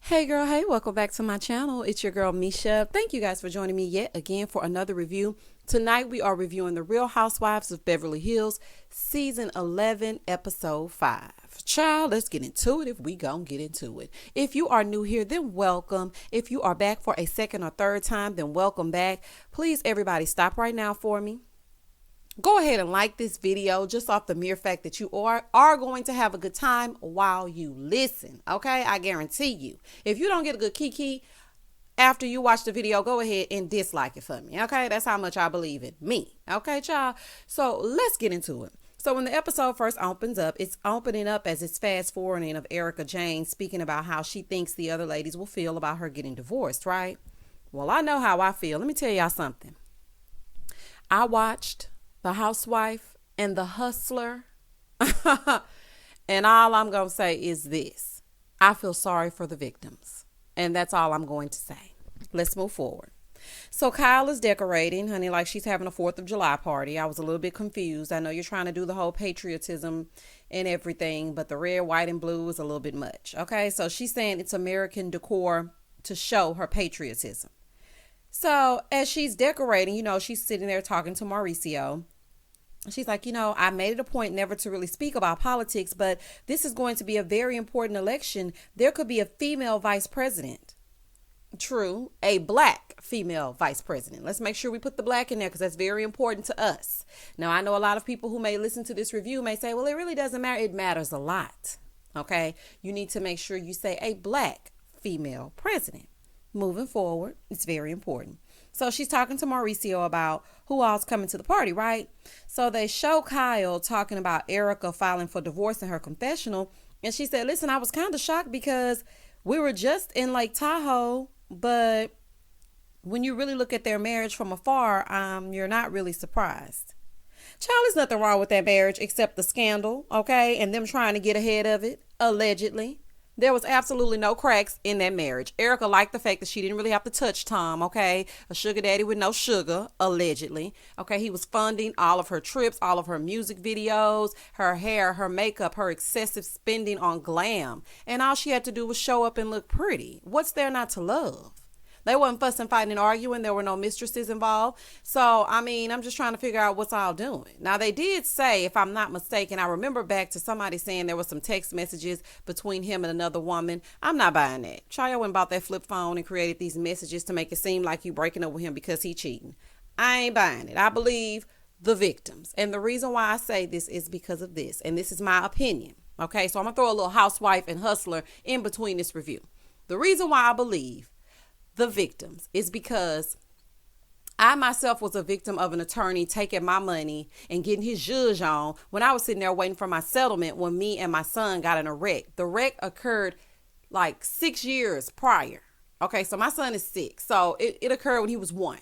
Hey girl, hey, welcome back to my channel. It's your girl Misha. Thank you guys for joining me yet again for another review. Tonight we are reviewing The Real Housewives of Beverly Hills, Season 11, Episode 5. Child, let's get into it if we gon' get into it. If you are new here, then welcome. If you are back for a second or third time, then welcome back. Please, everybody, stop right now for me. Go ahead and like this video just off the mere fact that you are going to have a good time while you listen. Okay, I guarantee you. If you don't get a good kiki after you watch the video, go ahead and dislike it for me. Okay, that's how much I believe in me. Okay, child. So let's get into it. So when the episode first opens up, it's opening up as it's fast forwarding of Erika Janes speaking about how she thinks the other ladies will feel about her getting divorced, right? Well, I know how I feel. Let me tell y'all something. I watched The Housewife and The Hustler. And all I'm going to say is this. I feel sorry for the victims. And that's all I'm going to say. Let's move forward. So Kyle is decorating, honey, like she's having a 4th of July party. I was a little bit confused. I know you're trying to do the whole patriotism and everything, but the red, white, and blue is a little bit much. Okay, so she's saying it's American decor to show her patriotism. So as she's decorating, you know, she's sitting there talking to Mauricio. She's like, you know, I made it a point never to really speak about politics, but this is going to be a very important election. There could be a female vice president. True, a black female vice president. Let's make sure we put the black in there because that's very important to us. Now, I know a lot of people who may listen to this review may say, well, it really doesn't matter. It matters a lot. Okay, you need to make sure you say a black female president. Moving forward, it's very important. So she's talking to Mauricio about who all's coming to the party, right? So they show Kyle talking about Erika filing for divorce in her confessional. And she said, listen, I was kind of shocked because we were just in Lake Tahoe, but when you really look at their marriage from afar, you're not really surprised. Child, there's nothing wrong with that marriage except the scandal, okay? And them trying to get ahead of it, allegedly. There was absolutely no cracks in that marriage. Erika liked the fact that she didn't really have to touch Tom, okay? A sugar daddy with no sugar, allegedly. Okay, he was funding all of her trips, all of her music videos, her hair, her makeup, her excessive spending on glam. And all she had to do was show up and look pretty. What's there not to love? They wasn't fussing, fighting, and arguing. There were no mistresses involved. So, I mean, I'm just trying to figure out what's all doing. Now, they did say, if I'm not mistaken, I remember back to somebody saying there was some text messages between him and another woman. I'm not buying that. Chaya went and bought that flip phone and created these messages to make it seem like you breaking up with him because he cheating. I ain't buying it. I believe the victims. And the reason why I say this is because of this. And this is my opinion. Okay, so I'm going to throw a little housewife and hustler in between this review. The reason why I believe the victims is because I myself was a victim of an attorney taking my money and getting his zhuzh on when I was sitting there waiting for my settlement when me and my son got in a wreck. The wreck occurred like 6 years prior. Okay, so my son is 6. So it occurred when he was 1.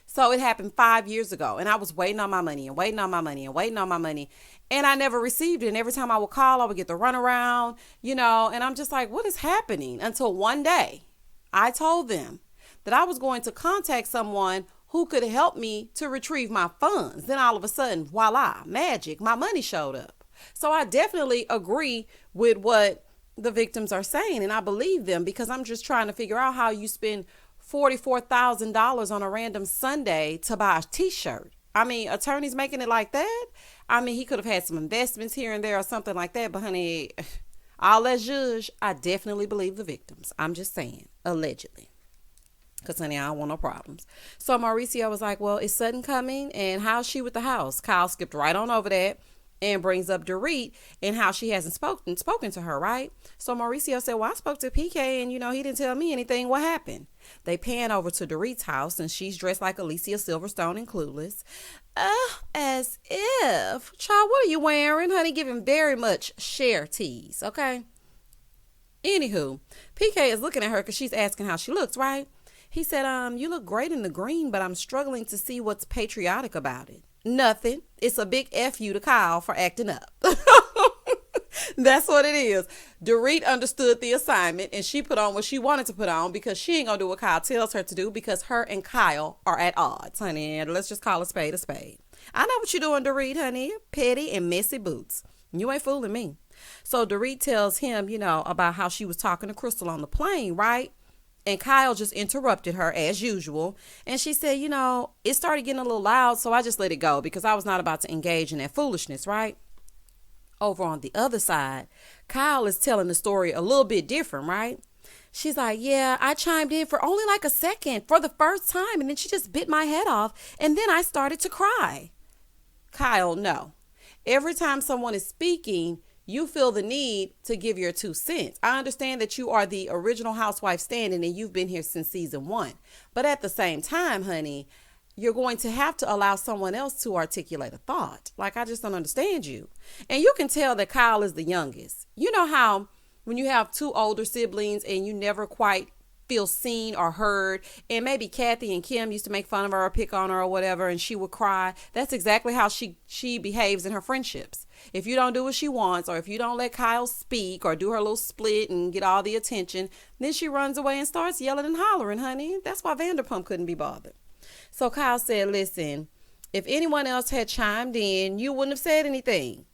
So it happened 5 years ago, and I was waiting on my money and waiting on my money and waiting on my money, and I never received it. And every time I would call, I would get the runaround, you know, and I'm just like, what is happening? Until one day I told them that I was going to contact someone who could help me to retrieve my funds. Then all of a sudden, voila, magic, my money showed up. So I definitely agree with what the victims are saying, and I believe them because I'm just trying to figure out how you spend $44,000 on a random Sunday to buy a t-shirt. I mean, attorneys making it like that? I mean, he could have had some investments here and there or something like that, but honey, all that zhuzh, I definitely believe the victims. I'm just saying, allegedly. Because, honey, I don't want no problems. So Mauricio was like, well, is Sutton coming? And how's she with the house? Kyle skipped right on over that and brings up Dorit and how she hasn't spoken to her, right? So Mauricio said, well, I spoke to PK and, you know, he didn't tell me anything. What happened? They pan over to Dorit's house and she's dressed like Alicia Silverstone and Clueless. As if. Child, what are you wearing? Honey, giving very much Cher tease, okay? Anywho, PK is looking at her because she's asking how she looks, right? He said, you look great in the green, but I'm struggling to see what's patriotic about it. Nothing. It's a big F you to Kyle for acting up. That's what it is. Dorit understood the assignment and she put on what she wanted to put on because she ain't gonna do what Kyle tells her to do because her and Kyle are at odds, honey. And let's just call a spade a spade. I know what you're doing, Dorit, honey. Petty and messy boots. You ain't fooling me. So Dorit tells him, about how she was talking to Crystal on the plane, right? And Kyle just interrupted her as usual. And she said, it started getting a little loud, so I just let it go because I was not about to engage in that foolishness, right? Over on the other side, Kyle is telling the story a little bit different, right? She's like, yeah, I chimed in for only like a second for the first time, and then she just bit my head off, and then I started to cry. Kyle, no. Every time someone is speaking, you feel the need to give your 2 cents. I understand that you are the original housewife standing and you've been here since season 1. But at the same time, honey, you're going to have to allow someone else to articulate a thought. Like, I just don't understand you. And you can tell that Kyle is the youngest. You know how when you have 2 older siblings and you never quite feel seen or heard, and maybe Kathy and Kim used to make fun of her or pick on her or whatever, and she would cry. That's exactly how she behaves in her friendships. If you don't do what she wants, or if you don't let Kyle speak or do her little split and get all the attention, then she runs away and starts yelling and hollering, honey. That's why Vanderpump couldn't be bothered. So Kyle said, listen, if anyone else had chimed in, you wouldn't have said anything.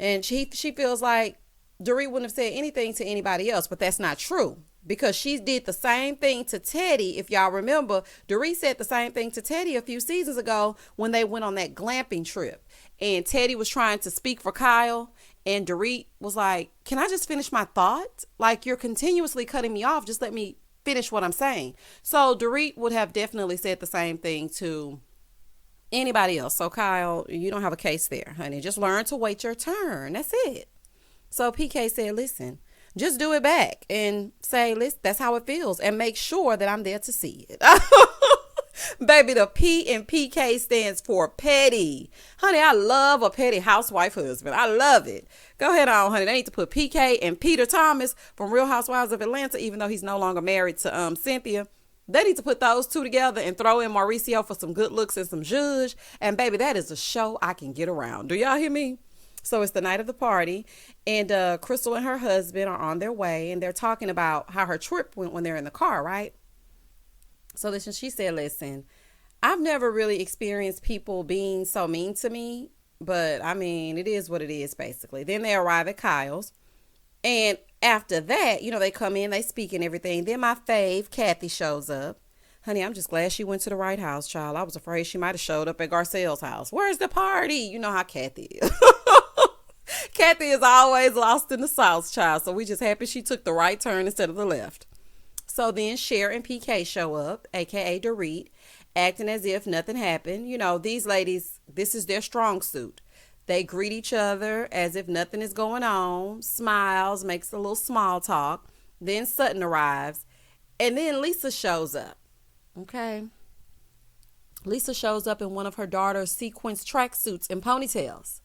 And she feels like Dorit wouldn't have said anything to anybody else, but that's not true. Because she did the same thing to Teddy. If y'all remember, Dorit said the same thing to Teddy a few seasons ago when they went on that glamping trip. And Teddy was trying to speak for Kyle. And Dorit was like, can I just finish my thought? Like, you're continuously cutting me off. Just let me finish what I'm saying. So Dorit would have definitely said the same thing to anybody else. So Kyle, you don't have a case there, honey. Just learn to wait your turn. That's it. So PK said, listen, just do it back and say, listen, that's how it feels, and make sure that I'm there to see it. Baby, the P in PK stands for petty. Honey, I love a petty housewife husband. I love it. Go ahead on, honey. They need to put PK and Peter Thomas from Real Housewives of Atlanta, even though he's no longer married to Cynthia. They need to put those 2 together and throw in Mauricio for some good looks and some zhuzh. And baby, that is a show I can get around. Do y'all hear me? So it's the night of the party, and Crystal and her husband are on their way, and they're talking about how her trip went when they're in the car, right? So listen, she said, listen, I've never really experienced people being so mean to me, but I mean, it is what it is, basically. Then they arrive at Kyle's, and after that, they come in, they speak and everything. Then my fave, Kathy, shows up. Honey, I'm just glad she went to the right house, child. I was afraid she might have showed up at Garcelle's house. Where's the party? You know how Kathy is. Kathy is always lost in the sauce, child. So we just happy she took the right turn instead of the left. So then Cher and PK show up, a.k.a. Dorit, acting as if nothing happened. These ladies, this is their strong suit. They greet each other as if nothing is going on, smiles, makes a little small talk. Then Sutton arrives, and then Lisa shows up. Okay. Lisa shows up in one of her daughter's sequins tracksuits and ponytails.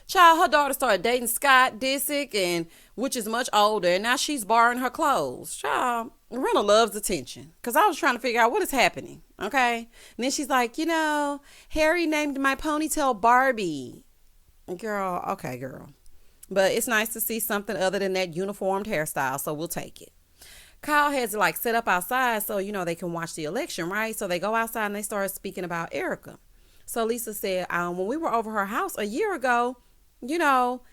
Child, her daughter started dating Scott Disick, and which is much older, and now she's borrowing her clothes. Child, Rena loves attention, because I was trying to figure out what is happening, okay? And then she's like, Harry named my ponytail Barbie. Girl, okay, girl. But it's nice to see something other than that uniformed hairstyle, so we'll take it. Kyle has it set up outside so, they can watch the election, right? So they go outside and they start speaking about Erika. So Lisa said, when we were over her house a year ago,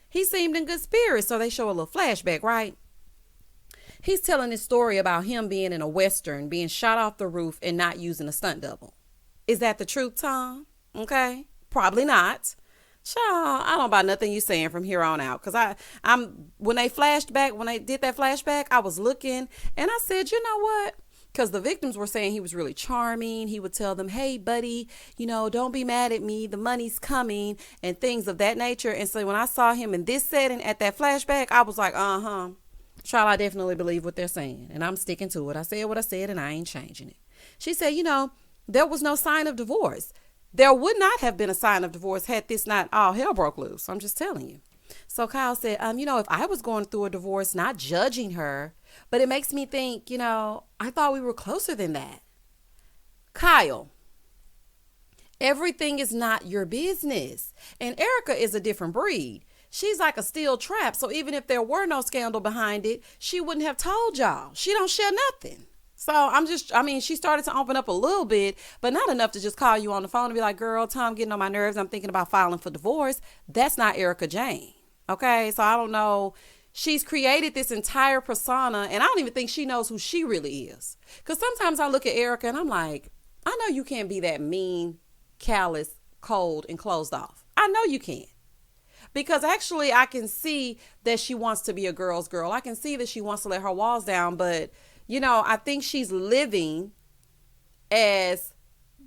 he seemed in good spirits. So they show a little flashback, right? He's telling this story about him being in a Western, being shot off the roof and not using a stunt double. Is that the truth, Tom? Okay. Probably not. Child, I don't know about nothing you saying from here on out. Because when they did that flashback, I was looking and I said, you know what? Because the victims were saying he was really charming. He would tell them, hey, buddy, don't be mad at me. The money's coming and things of that nature. And so when I saw him in this setting at that flashback, I was like, child, I definitely believe what they're saying. And I'm sticking to it. I said what I said and I ain't changing it. She said, there was no sign of divorce. There would not have been a sign of divorce had this not all hell broke loose. I'm just telling you. So Kyle said, if I was going through a divorce, not judging her, but it makes me think, I thought we were closer than that. Kyle, everything is not your business. And Erika is a different breed. She's like a steel trap. So even if there were no scandal behind it, she wouldn't have told y'all. She don't share nothing. So she started to open up a little bit, but not enough to just call you on the phone and be like, girl, Tom getting on my nerves. I'm thinking about filing for divorce. That's not Erika Janes. Okay, so I don't know. She's created this entire persona, and I don't even think she knows who she really is. Because sometimes I look at Erika and I'm like, I know you can't be that mean, callous, cold, and closed off. I know you can't. Because actually, I can see that she wants to be a girl's girl. I can see that she wants to let her walls down. But, I think she's living as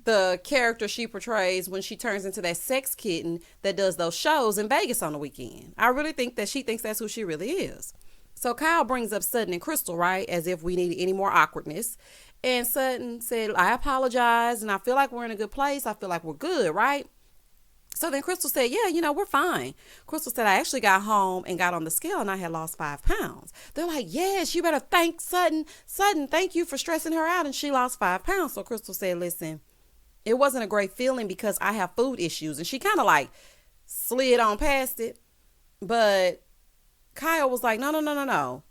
the character she portrays when she turns into that sex kitten that does those shows in Vegas on the weekend. I really think that she thinks that's who she really is. So Kyle brings up Sutton and Crystal, right? As if we need any more awkwardness. And Sutton said, I apologize and I feel like we're in a good place. I feel like we're good, right? So then Crystal said, yeah, we're fine. Crystal said, I actually got home and got on the scale and I had lost 5 pounds. They're like, yes, you better thank Sutton. Sutton, thank you for stressing her out. And she lost 5 pounds. So Crystal said, listen, it wasn't a great feeling because I have food issues. And she kind of like slid on past it. But Kyle was like, no.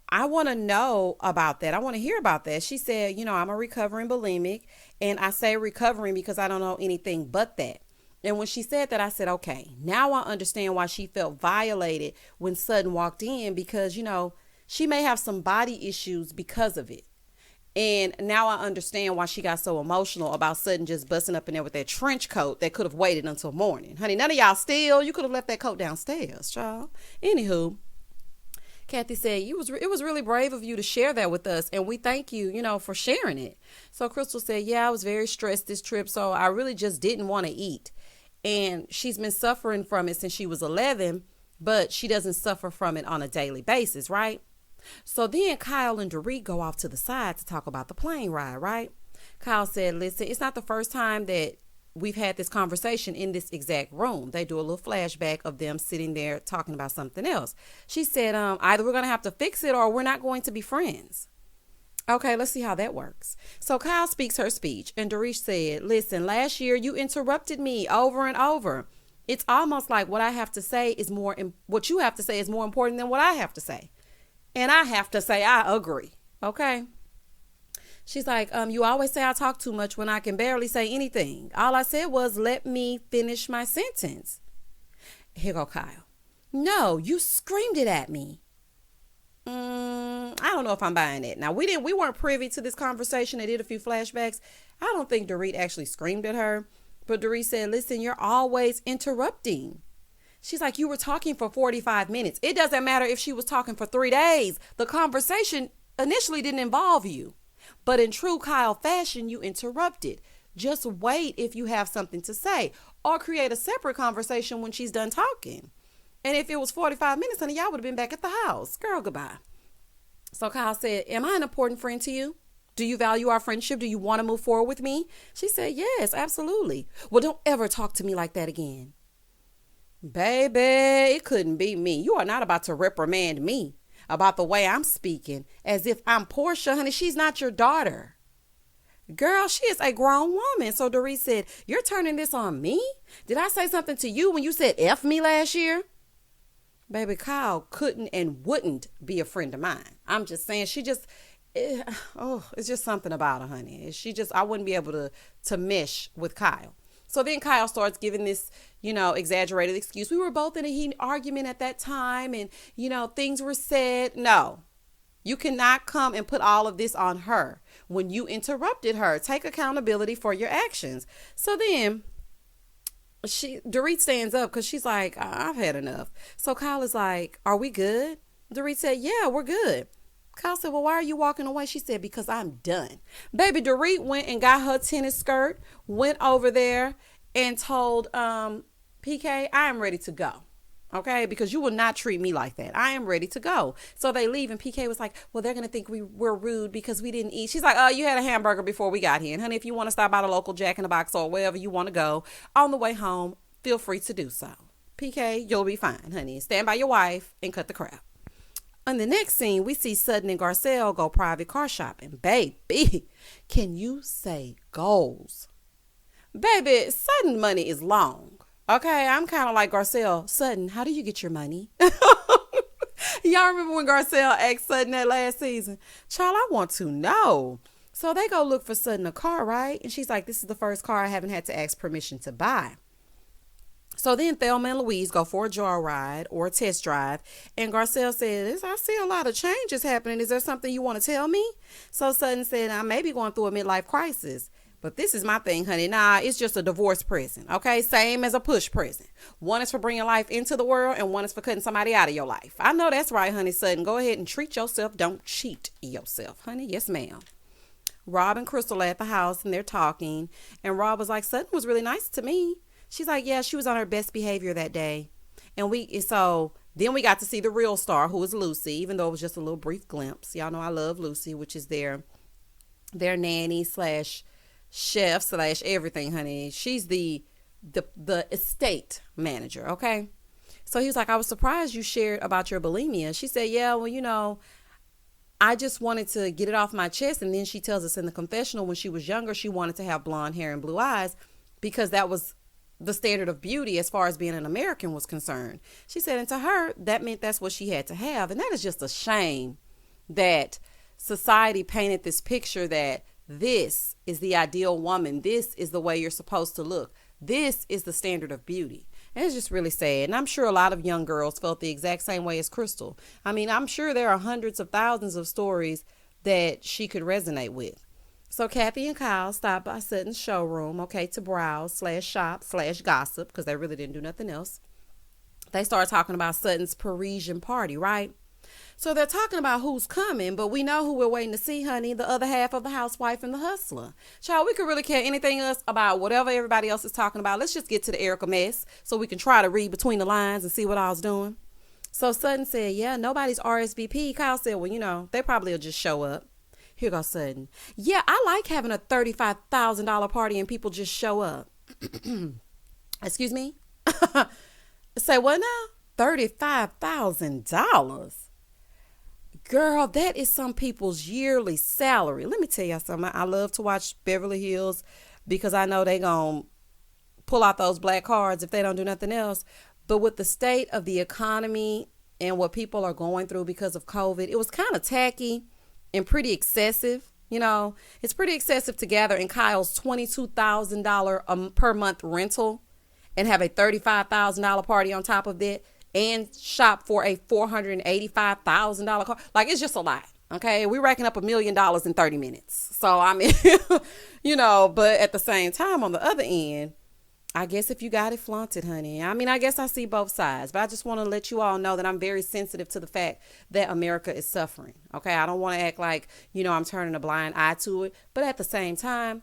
I want to know about that. I want to hear about that. She said, I'm a recovering bulimic. And I say recovering because I don't know anything but that. And when she said that, I said, okay, now I understand why she felt violated when Sutton walked in because, she may have some body issues because of it. And now I understand why she got so emotional about Sutton just busting up in there with that trench coat that could have waited until morning. Honey, none of y'all steal. You could have left that coat downstairs, child. Anywho, Kathy said, it was really brave of you to share that with us. And we thank you, for sharing it. So Crystal said, yeah, I was very stressed this trip. So I really just didn't want to eat. And she's been suffering from it since she was 11, but she doesn't suffer from it on a daily basis, right? So then Kyle and Dorit go off to the side to talk about the plane ride, right? Kyle said, listen, it's not the first time that we've had this conversation in this exact room. They do a little flashback of them sitting there talking about something else. She said, either we're going to have to fix it or we're not going to be friends. Okay, let's see how that works. So Kyle speaks her speech and Dorit said, listen, last year you interrupted me over and over. It's almost like what you have to say is more important than what I have to say. And I have to say, I agree. Okay. She's like, you always say I talk too much when I can barely say anything. All I said was, let me finish my sentence. Here go Kyle. No, you screamed it at me. I don't know if I'm buying it. Now, we weren't privy to this conversation. They did a few flashbacks. I don't think Dorit actually screamed at her. But Dorit said, listen, you're always interrupting. She's like, you were talking for 45 minutes. It doesn't matter if she was talking for 3 days. The conversation initially didn't involve you. But in true Kyle fashion, you interrupted. Just wait if you have something to say or create a separate conversation when she's done talking. And if it was 45 minutes, honey, y'all would have been back at the house. Girl, goodbye. So Kyle said, am I an important friend to you? Do you value our friendship? Do you want to move forward with me? She said, yes, absolutely. Well, don't ever talk to me like that again. Baby, it couldn't be me. You are not about to reprimand me about the way I'm speaking as if I'm Portia, honey. She's not your daughter. Girl, she is a grown woman. So Dorit said, you're turning this on me? Did I say something to you when you said F me last year? Baby, Kyle couldn't and wouldn't be a friend of mine. I'm just saying it's just something about her, honey. I wouldn't be able to mesh with Kyle. So then Kyle starts giving this, exaggerated excuse. We were both in a heated argument at that time and, things were said. No, you cannot come and put all of this on her when you interrupted her. Take accountability for your actions. So then Dorit stands up because she's like, I've had enough. So Kyle is like, are we good? Dorit said, yeah, we're good. Kyle said, well, why are you walking away? She said, because I'm done. Baby, Dorit went and got her tennis skirt, went over there and told PK, I am ready to go. Okay, because you will not treat me like that. I am ready to go. So they leave and PK was like, well, they're going to think we're rude because we didn't eat. She's like, oh, you had a hamburger before we got here. And honey, if you want to stop by the local Jack in the Box or wherever you want to go on the way home, feel free to do so. PK, you'll be fine, honey. Stand by your wife and cut the crap. On the next scene, we see Sutton and Garcelle go private car shopping. Baby, can you say goals? Baby, Sutton money is long. Okay, I'm kind of like Garcelle. Sutton, how do you get your money? Y'all remember when Garcelle asked Sutton that last season? Child, I want to know. So they go look for Sutton a car, right? And she's like, this is the first car I haven't had to ask permission to buy. So then Thelma and Louise go for a joyride or a test drive. And Garcelle says, I see a lot of changes happening. Is there something you want to tell me? So Sutton said, I may be going through a midlife crisis. But this is my thing, honey. Nah, it's just a divorce present, okay? Same as a push present. One is for bringing life into the world, and one is for cutting somebody out of your life. I know that's right, honey, Sutton. Go ahead and treat yourself. Don't cheat yourself, honey. Yes, ma'am. Rob and Crystal are at the house, and they're talking. And Rob was like, Sutton was really nice to me. She's like, yeah, she was on her best behavior that day. So then we got to see the real star, who is Lucy, even though it was just a little brief glimpse. Y'all know I love Lucy, which is their nanny slash chef slash everything, honey. She's the estate manager, okay? So he was like, I was surprised you shared about your bulimia. She said, yeah, well, I just wanted to get it off my chest. And then she tells us in the confessional, when she was younger, she wanted to have blonde hair and blue eyes because that was the standard of beauty as far as being an American was concerned. She said, and to her, that meant that's what she had to have. And that is just a shame that society painted this picture that this is the ideal woman. This is the way you're supposed to look. This is the standard of beauty. And it's just really sad. And I'm sure a lot of young girls felt the exact same way as Crystal. I mean, I'm sure there are hundreds of thousands of stories that she could resonate with. So Kathy and Kyle stopped by Sutton's showroom, okay, to browse /shop /gossip, because they really didn't do nothing else. They started talking about Sutton's Parisian party, right? So they're talking about who's coming, but we know who we're waiting to see, honey, the other half of the housewife and the hustler. Child, we could really care anything else about whatever everybody else is talking about. Let's just get to the Erika mess so we can try to read between the lines and see what all's doing. So Sutton said, yeah, nobody's RSVP. Kyle said, well, they probably will just show up. Here goes Sutton. Yeah, I like having a $35,000 party and people just show up. Excuse me? Say what now? $35,000. Girl, that is some people's yearly salary. Let me tell y'all something. I love to watch Beverly Hills because I know they gonna pull out those black cards if they don't do nothing else. But with the state of the economy and what people are going through because of COVID, it was kind of tacky and pretty excessive. It's pretty excessive to gather in Kyle's $22,000 per month rental and have a $35,000 party on top of that and shop for a $485,000 car. Like, it's just a lot. Okay. We're racking up $1 million in 30 minutes. So, I mean, but at the same time, on the other end, I guess if you got it, flaunt it, honey. I mean, I guess I see both sides, but I just want to let you all know that I'm very sensitive to the fact that America is suffering. Okay. I don't want to act like, I'm turning a blind eye to it. But at the same time,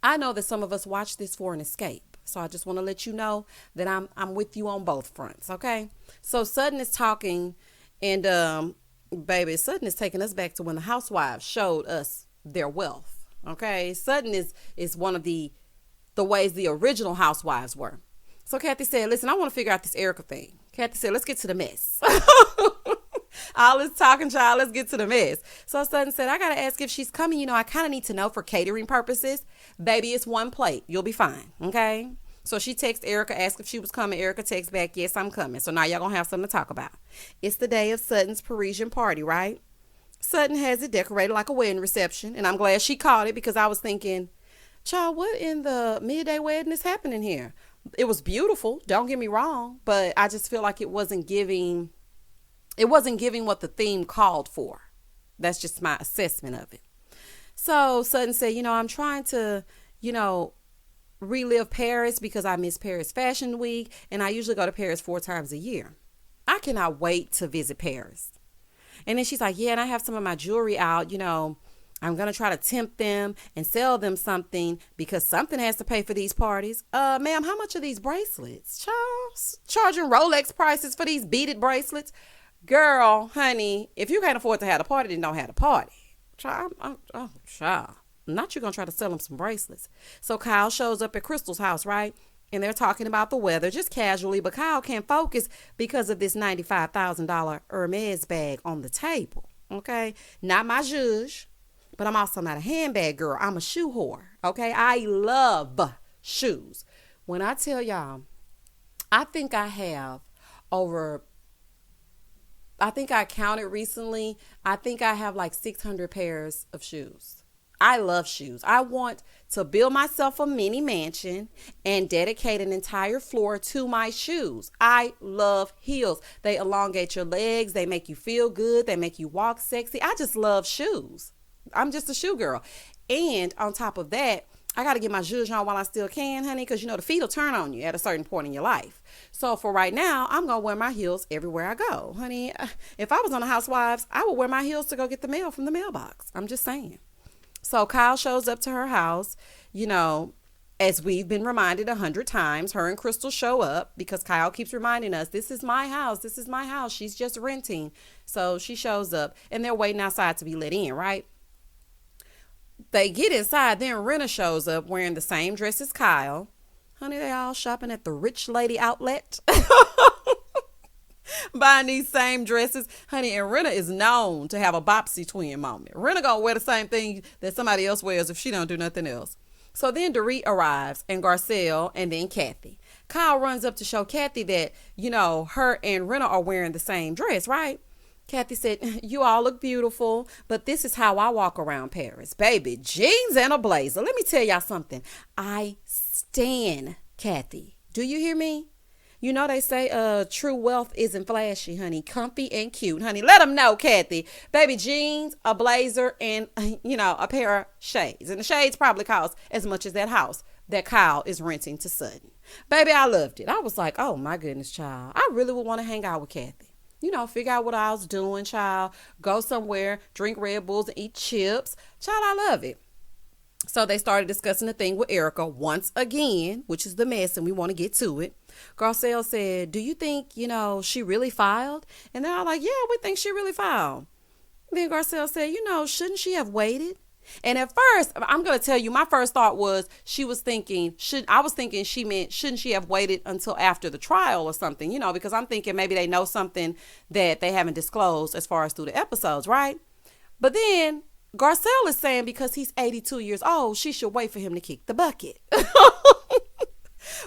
I know that some of us watch this for an escape. So I just want to let you know that I'm with you on both fronts, okay? So Sutton is talking, and baby, Sutton is taking us back to when the housewives showed us their wealth, okay? Sutton is one of the ways the original housewives were. So Kathy said, listen, I want to figure out this Erika thing. Kathy said, let's get to the mess. All this talking, child, let's get to the mess. So Sutton said, I got to ask if she's coming. I kind of need to know for catering purposes. Baby, it's one plate. You'll be fine. Okay. So she texted Erika, asked if she was coming. Erika texts back, yes, I'm coming. So now y'all going to have something to talk about. It's the day of Sutton's Parisian party, right? Sutton has it decorated like a wedding reception. And I'm glad she caught it because I was thinking, child, what in the midday wedding is happening here? It was beautiful. Don't get me wrong. But I just feel like it wasn't giving what the theme called for. That's just my assessment of it. So Sutton said, I'm trying to, relive Paris because I miss Paris Fashion Week. And I usually go to Paris 4 times a year. I cannot wait to visit Paris. And then she's like, yeah, and I have some of my jewelry out. I'm going to try to tempt them and sell them something because something has to pay for these parties. Ma'am, how much are these bracelets? Charging Rolex prices for these beaded bracelets? Girl, honey, if you can't afford to have a party, then don't have a party. Child, not you gonna try to sell them some bracelets. So Kyle shows up at Crystal's house, right? And they're talking about the weather just casually, but Kyle can't focus because of this $95,000 Hermes bag on the table. Okay, not my zhuzh, but I'm also not a handbag girl. I'm a shoe whore. Okay, I love shoes. When I tell y'all, I think I counted recently. I think I have like 600 pairs of shoes. I love shoes. I want to build myself a mini mansion and dedicate an entire floor to my shoes. I love heels. They elongate your legs. They make you feel good. They make you walk sexy. I just love shoes. I'm just a shoe girl. And on top of that, I got to get my zhuzh on while I still can, honey, because, the feet will turn on you at a certain point in your life. So for right now, I'm going to wear my heels everywhere I go. Honey, if I was on the Housewives, I would wear my heels to go get the mail from the mailbox. I'm just saying. So Kyle shows up to her house, as we've been reminded 100 times. Her and Crystal show up because Kyle keeps reminding us, this is my house. This is my house. She's just renting. So she shows up and they're waiting outside to be let in, right? They get inside, then Rinna shows up wearing the same dress as Kyle. Honey, they all shopping at the Rich Lady Outlet. Buying these same dresses. Honey, and Rinna is known to have a Bopsy twin moment. Rinna gonna wear the same thing that somebody else wears if she don't do nothing else. So then Dorit arrives, and Garcelle, and then Kathy. Kyle runs up to show Kathy that, her and Rinna are wearing the same dress, right? Kathy said, you all look beautiful, but this is how I walk around Paris. Baby, jeans and a blazer. Let me tell y'all something. I stan Kathy. Do you hear me? They say true wealth isn't flashy, honey. Comfy and cute, honey. Let them know, Kathy. Baby, jeans, a blazer, and, a pair of shades. And the shades probably cost as much as that house that Kyle is renting to Sutton. Baby, I loved it. I was like, oh, my goodness, child. I really would want to hang out with Kathy. Figure out what I was doing, child. Go somewhere, drink Red Bulls, and eat chips. Child, I love it. So they started discussing the thing with Erika once again, which is the mess, and we want to get to it. Garcelle said, do you think, she really filed? And they're all like, yeah, we think she really filed. Then Garcelle said, shouldn't she have waited? And at first, I'm going to tell you, my first thought was she meant, shouldn't she have waited until after the trial or something, because I'm thinking maybe they know something that they haven't disclosed as far as through the episodes, right? But then Garcelle is saying because he's 82 years old, she should wait for him to kick the bucket.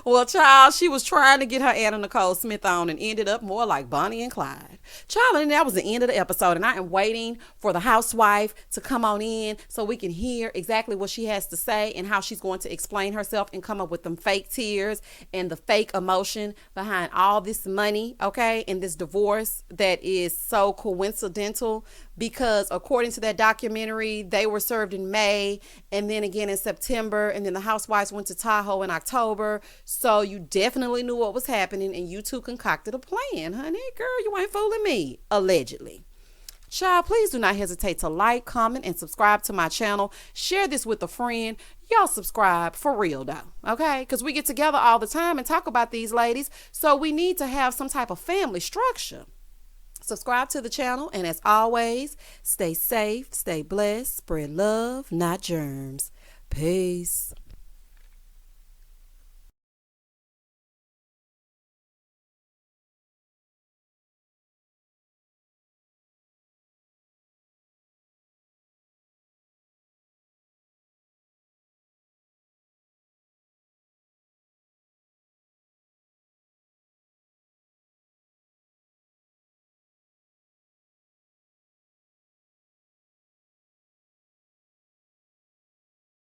Well, child, she was trying to get her Anna Nicole Smith on and ended up more like Bonnie and Clyde. Child, and that was the end of the episode. And I am waiting for the housewife to come on in so we can hear exactly what she has to say and how she's going to explain herself and come up with them fake tears and the fake emotion behind all this money, okay, and this divorce that is so coincidental because according to that documentary, they were served in May and then again in September, and then the housewives went to Tahoe in October. So you definitely knew what was happening and you two concocted a plan, honey. Girl, you ain't fooling me, allegedly. Child, please do not hesitate to like, comment, and subscribe to my channel. Share this with a friend. Y'all subscribe for real though, okay? Because we get together all the time and talk about these ladies. So we need to have some type of family structure. Subscribe to the channel, and as always, stay safe, stay blessed, spread love, not germs. Peace.